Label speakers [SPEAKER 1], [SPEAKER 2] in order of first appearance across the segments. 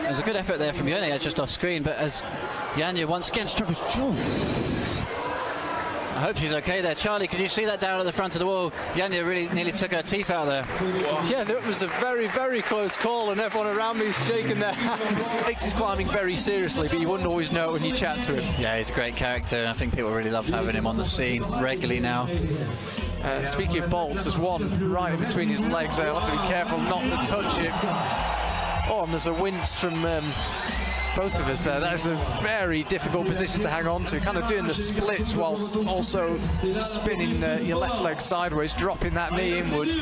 [SPEAKER 1] There's a good effort there from Janja just off screen, but as Janja once again struggles. I hope she's okay there. Charlie, could you see that down at the front of the wall? Janja really nearly took her teeth out there.
[SPEAKER 2] Yeah, that was a very, very close call, and everyone around me is shaking their hands. He takes his climbing very seriously, but you wouldn't always know when you chat to him.
[SPEAKER 1] Yeah, he's a great character, and I think people really love having him on the scene regularly now.
[SPEAKER 2] Speaking of bolts, there's one right in between his legs there. I'll have to be careful not to touch it. Oh, and there's a wince from both of us there. That is a very difficult position to hang on to, kind of doing the splits whilst also spinning your left leg sideways, dropping that knee inwards.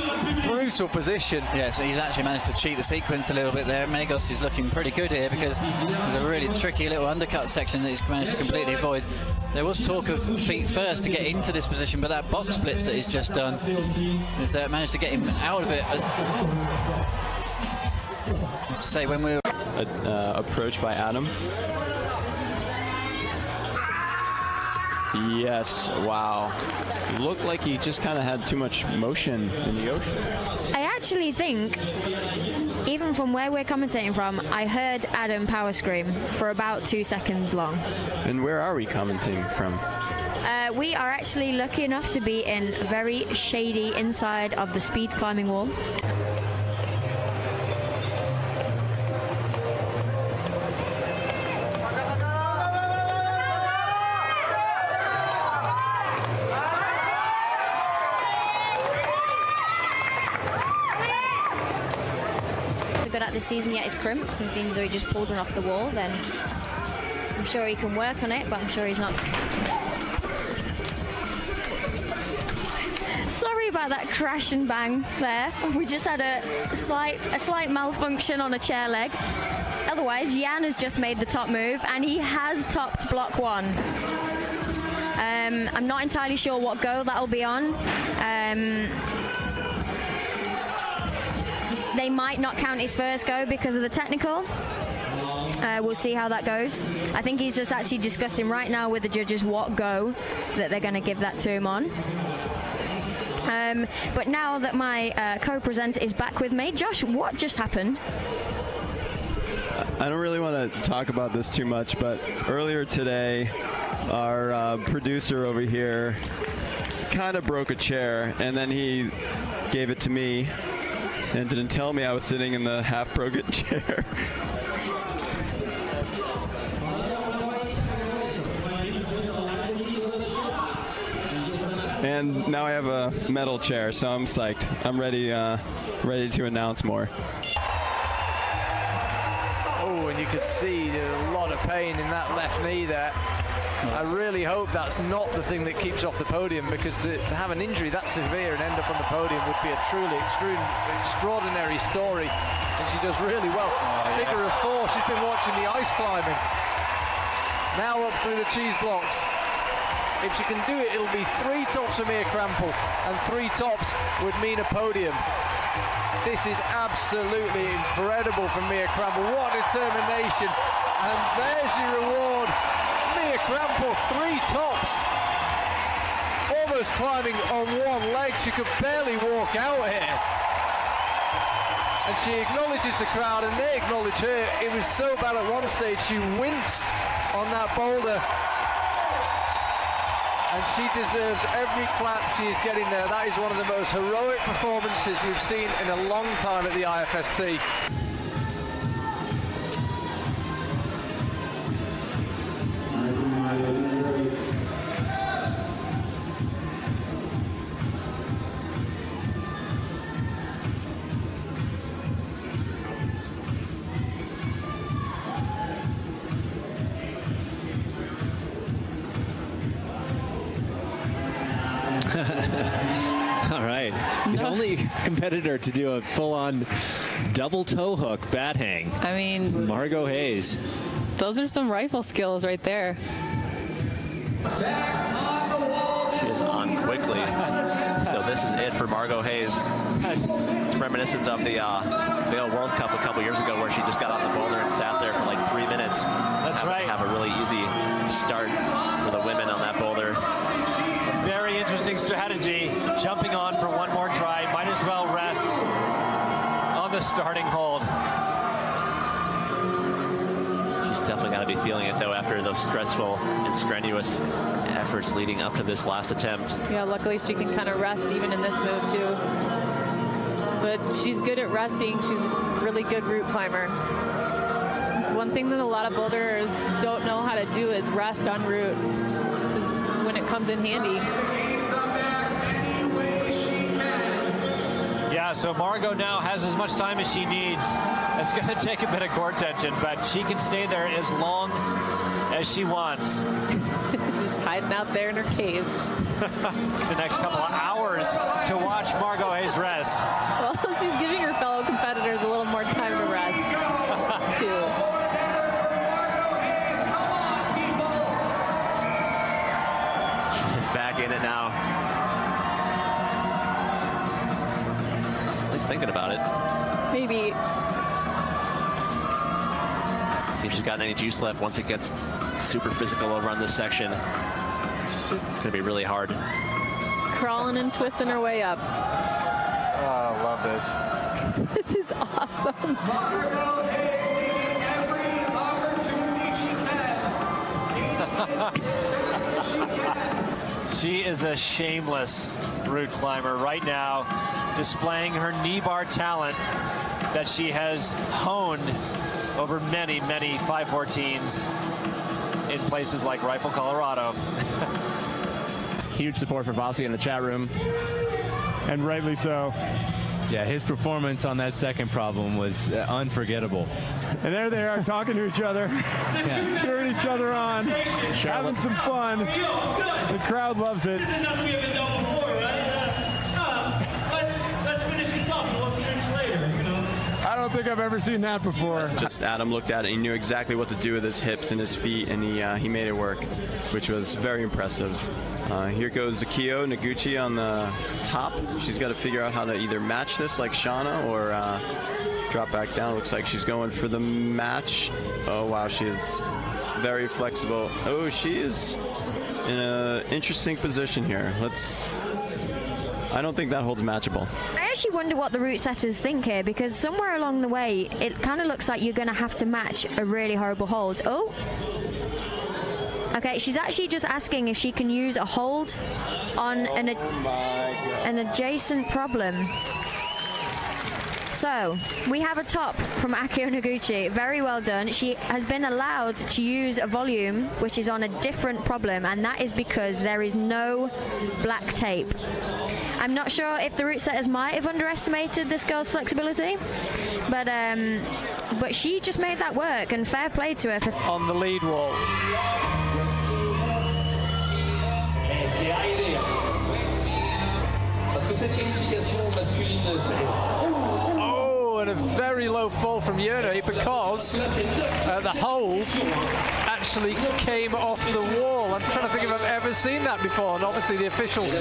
[SPEAKER 2] Brutal position.
[SPEAKER 1] Yeah, so he's actually managed to cheat the sequence a little bit there. Megos is looking pretty good here because there's a really tricky little undercut section that he's managed to completely avoid. There was talk of feet first to get into this position, but that box splits that he's just done has managed to get him out of it. I'd say when we were
[SPEAKER 3] approach by Adam. Yes, wow. Looked like he just kind of had too much motion in the ocean.
[SPEAKER 4] I actually think, even from where we're commentating from, I heard Adam power scream for about 2 seconds long.
[SPEAKER 3] And where are we commenting from?
[SPEAKER 4] We are actually lucky enough to be in very shady inside of the speed climbing wall. Good at this season yet is crimps, and seems as though he just pulled one off the wall. Then I'm sure he can work on it, but I'm sure he's not. Sorry about that crash and bang there. We just had a slight malfunction on a chair leg. Otherwise, Jan has just made the top move, and he has topped block 1. I'm not entirely sure what go that'll be on. They might not count his first go because of the technical. We'll see how that goes. I think he's just actually discussing right now with the judges what go that they're going to give that to him on. But now that my co-presenter is back with me, Josh, what just happened?
[SPEAKER 3] I don't really want to talk about this too much, but earlier today, our producer over here kind of broke a chair, and then he gave it to me and didn't tell me I was sitting in the half-broken chair. And now I have a metal chair, so I'm psyched. I'm ready to announce more.
[SPEAKER 2] Oh, and you could see a lot of pain in that left knee there. I really hope that's not the thing that keeps off the podium, because to have an injury that severe and end up on the podium would be a truly extraordinary story. And she does really well. Figure of 4, she's been watching the ice climbing. Now up through the cheese blocks. If she can do it, it'll be 3 tops for Mia Krampel, and 3 tops would mean a podium. This is absolutely incredible from Mia Krampel. What determination. And there's your reward. Mia Krampel, 3 tops. Almost climbing on 1 leg. She could barely walk out here. And she acknowledges the crowd, and they acknowledge her. It was so bad at one stage, she winced on that boulder. And she deserves every clap she is getting there. That is one of the most heroic performances we've seen in a long time at the IFSC.
[SPEAKER 5] All right. The only competitor to do a full-on double toe hook bat hang.
[SPEAKER 6] I mean,
[SPEAKER 5] Margot Hayes.
[SPEAKER 6] Those are some rifle skills right there.
[SPEAKER 7] She is on quickly. So this is it for Margot Hayes. It's reminiscent of the Vail World Cup a couple years ago, where she just got on the boulder and sat there for like 3 minutes.
[SPEAKER 8] That's right.
[SPEAKER 7] Have a really easy start for the women on that boulder.
[SPEAKER 8] Very interesting strategy. Jumping on for one more try. Might as well rest on the starting hold.
[SPEAKER 7] definitely got to be feeling it, though, after those stressful and strenuous efforts leading up to this last attempt.
[SPEAKER 6] Yeah, luckily she can kind of rest even in this move, too. But she's good at resting. She's a really good route climber. It's one thing that a lot of boulders don't know how to do is rest en route. This is when it comes in handy.
[SPEAKER 8] Yeah, so Margot now has as much time as she needs. It's going to take a bit of core tension, but she can stay there as long as she wants.
[SPEAKER 6] Just hiding out there in her cave.
[SPEAKER 8] The next couple of hours to watch Margot Hayes rest.
[SPEAKER 6] Well, she's giving her fellow competitors a little more time to rest, too.
[SPEAKER 7] She's back in it now. At least thinking about it.
[SPEAKER 6] Maybe.
[SPEAKER 7] See if she's got any juice left once it gets super physical over on this section. It's going to be really hard.
[SPEAKER 6] Crawling and twisting her way up.
[SPEAKER 8] Oh, I love this.
[SPEAKER 6] This is awesome.
[SPEAKER 8] She is a shameless route climber right now, displaying her knee bar talent that she has honed over many, many 514s in places like Rifle, Colorado.
[SPEAKER 9] Huge support for Vossi in the chat room.
[SPEAKER 10] And rightly so.
[SPEAKER 9] Yeah, his performance on that second problem was unforgettable.
[SPEAKER 10] And there they are talking to each other, cheering each other on, having some fun. The crowd loves it. I don't think I've ever seen that before.
[SPEAKER 3] Just Adam looked at it, he knew exactly what to do with his hips and his feet, and he made it work, which was very impressive. Here goes Akio Noguchi on the top. She's got to figure out how to either match this like Shauna or drop back down. Looks like she's going for the match. Oh, wow, she is very flexible. Oh, she is in an interesting position here. I don't think that holds matchable.
[SPEAKER 4] I actually wonder what the route setters think here, because somewhere along the way, it kind of looks like you're going to have to match a really horrible hold. Oh. Okay, she's actually just asking if she can use a hold on an adjacent problem. So, we have a top from Akio Noguchi. Very well done. She has been allowed to use a volume which is on a different problem, and that is because there is no black tape. I'm not sure if the route setters might have underestimated this girl's flexibility, but she just made that work, and fair play to her.
[SPEAKER 2] On the lead wall. Oh, and a very low fall from Yurne because the hold actually came off the wall. I'm trying to think if I've ever seen that before, and obviously the officials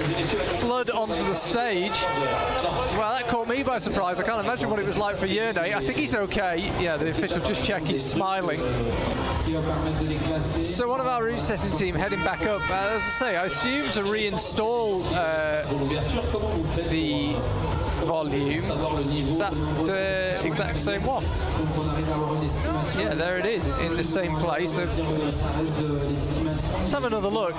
[SPEAKER 2] flood onto the stage. Well, that caught me by surprise. I can't imagine what it was like for Yurne. I think he's okay. Yeah, the official just check he's smiling. So one of our route setting team heading back up, as I say, I assume to reinstall the volume, that exact same one. Yeah, there it is, in the same place. Let's have another look.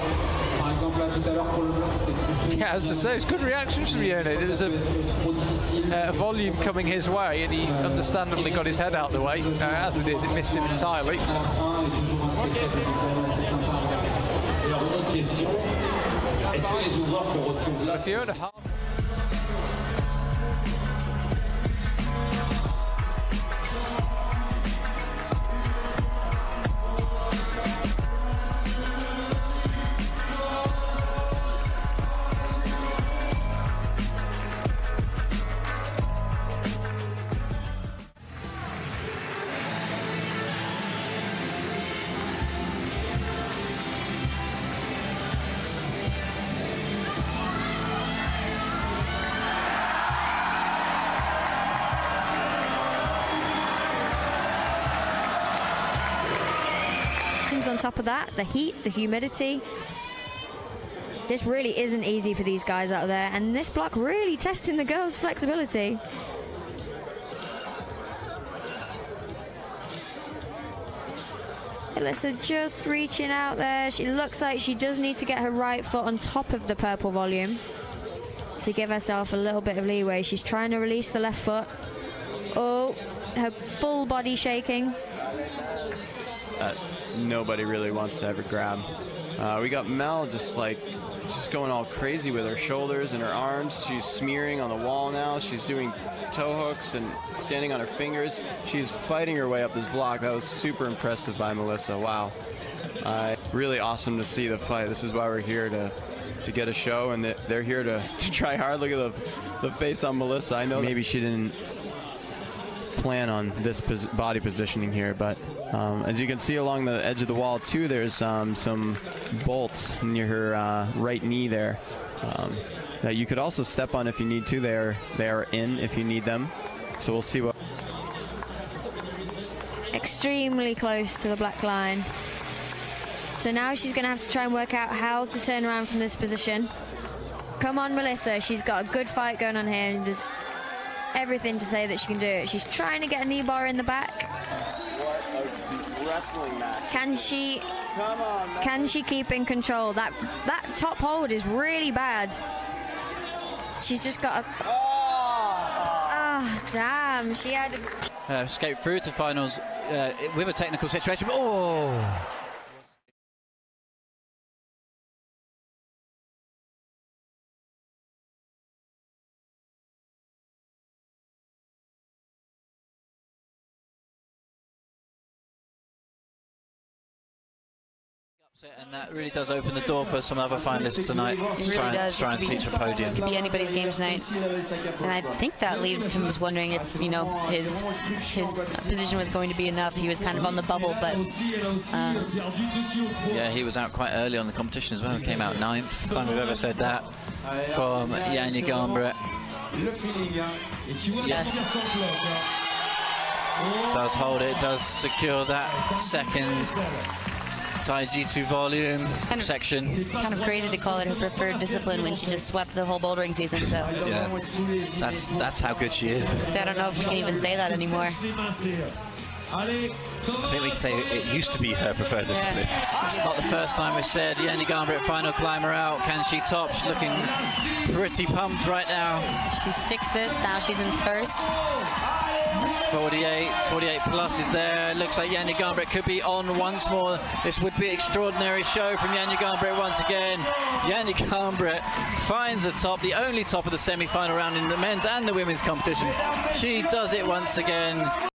[SPEAKER 2] Yeah, as I say, it's good reactions from Yurne. There was a volume coming his way, and he understandably got his head out the way. As it is, it missed him entirely. If you're in a half.
[SPEAKER 4] On top of that, the heat, the humidity. This really isn't easy for these guys out there, and this block really testing the girls' flexibility. Melissa just reaching out there. She looks like she does need to get her right foot on top of the purple volume to give herself a little bit of leeway. She's trying to release the left foot. Oh, her full body shaking.
[SPEAKER 3] Nobody really wants to ever grab. We got Mel just going all crazy with her shoulders and her arms. She's smearing on the wall now. She's doing toe hooks and standing on her fingers. She's fighting her way up this block. That was super impressive by Melissa. Wow. Really awesome to see the fight. This is why we're here to get a show, and they're here to try hard. Look at the face on Melissa. I know maybe she didn't plan on this body positioning here, but as you can see along the edge of the wall too, there's some bolts near her right knee there that you could also step on if you need to. They are in if you need them, so we'll see what.
[SPEAKER 4] Extremely close to the black line. So now she's going to have to try and work out how to turn around from this position. Come on, Melissa. She's got a good fight going on here, and there's everything to say that she can do it. She's trying to get a knee bar in the back.
[SPEAKER 3] What a wrestling match.
[SPEAKER 4] Can she?
[SPEAKER 3] Come on, man.
[SPEAKER 4] Can she keep in control? That top hold is really bad. She's just got a. Ah, damn. She had.
[SPEAKER 1] Escaped through to finals with a technical situation. Oh. And that really does open the door for some other finalists tonight to try and teach a podium.
[SPEAKER 11] It could be anybody's game tonight. And I think that leaves Tim just wondering if, his position was going to be enough. He was kind of on the bubble, but...
[SPEAKER 1] yeah, he was out quite early on the competition as well. He came out 9th. First time we've ever said that from Janja Garnbret. Yes. Does hold it, does secure that second Taijutsu volume section.
[SPEAKER 11] Kind of crazy to call it her preferred discipline when she just swept the whole bouldering season. So
[SPEAKER 1] yeah, that's how good she is.
[SPEAKER 11] So I don't know if we can even say that anymore.
[SPEAKER 1] I think we can say it used to be her preferred discipline. Yeah. It's not the first time we've said Janja Garnbret, final climber out. Can she top? She's looking pretty pumped right now.
[SPEAKER 11] She sticks this. Now she's in first.
[SPEAKER 1] 48 plus is there. Looks like Janja Garnbret could be on once more. This would be an extraordinary show from Janja Garnbret once again. Janja Garnbret finds the top, the only top of the semi-final round in the men's and the women's competition. She does it once again.